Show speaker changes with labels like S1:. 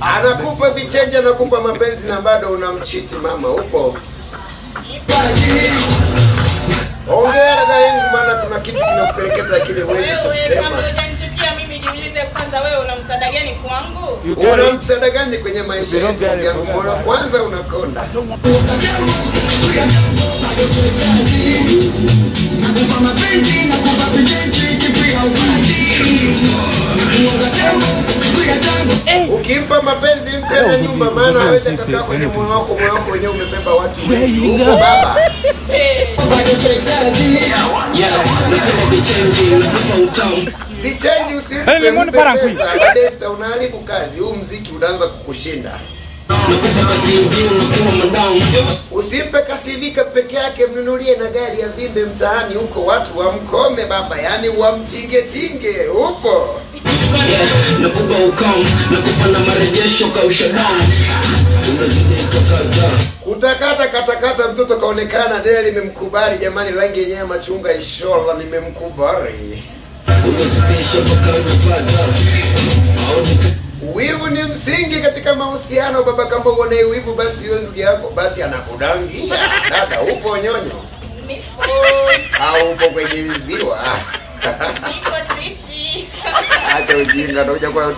S1: Anakupa vichenja, anakupa mapenzi na bado unamchiti mama upo. Ongea na yangu maana tuna kitu kinakupelekea kile wewe kusema.
S2: Kama unanichukia mimi niulize kwanza wewe una msaada gani kwangu?
S1: Una msaada gani kwenye maisha yangu? Mbona kwanza unakonda? Nakupa mapenzi na kupa vichenji kipi haupaji. Ukimpa mapenzi mpe na nyumba, maana hawezi kukaa kwenye moyo wako wenyewe umebeba watu wengi. Uko baba. Vichenji usimpe pesa, badesta unaharibu kazi. Huu mziki unaanza kukushinda. Usimpe kasivika peke yake, mnunulie na gari ya vimbe mtaani huko watu wamkome baba, yani wamtinge tinge upo. Nakupa ukam, nakupa na marejesho kausha damu. Kutakata katakata mtoto kaonekana deli limemkubali jamani, rangi yenyewe machunga inshallah nimemkubali. Wivu ni msingi katika mahusiano baba, kama uone wivu basi yule ndugu yako basi anakudangia. Dada upo nyonyo? Nipo. Au upo kwenye ziwa? Nipo tiki. Acha ujinga ndio kwa